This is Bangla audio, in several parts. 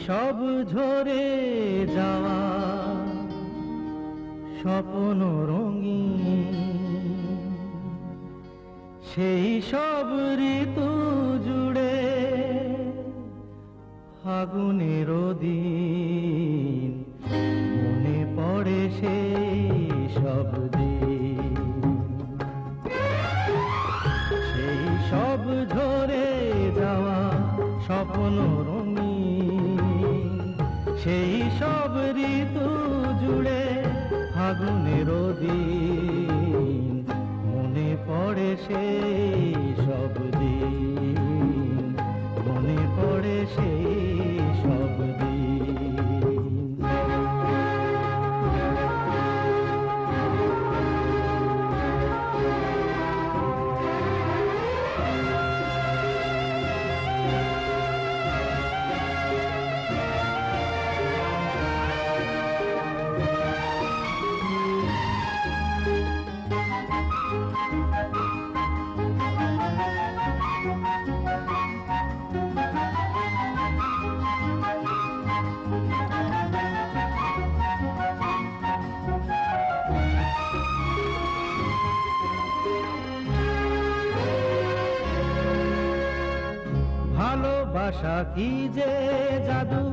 সব ঝরে যাওয়া স্বপ্ন রঙিন, সেই সব ঋতু জুড়ে ফাগুনের দিন মনে পড়ে সেই সব দিন। সেই সব ঝরে যাওয়া স্বপ্ন রঙিন, সেই সব ঋতু জুড়ে ফাগুনের দিন মনে পড়ে সেই সব দিন, মনে পড়ে সেই সব দিন। ভালোবাসা কি যে জাদু,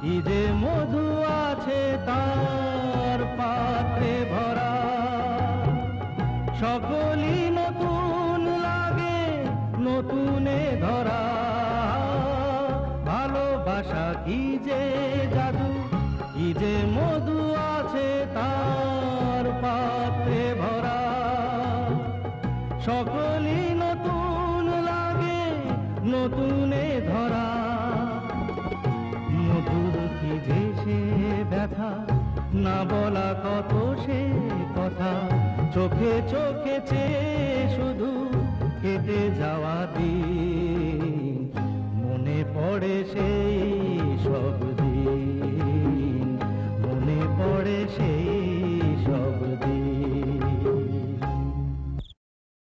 কি যে মধু আছে তার পাত্রে ভরা। সকলই নতুন লাগে নতুনে ধরা। ভালোবাসা কি যে জাদু, কি যে মধু আছে তার পাত্রে ভরা। সকলই নতুন লাগে নতুনে ধরা। মধুর কি যে সে ব্যথা, না বলা কত সে কথা। চোখে চোখে চেয়ে শুধু কেটে যাওয়া দিন মনে পড়ে সেই সব দিন, মনে পড়ে সেই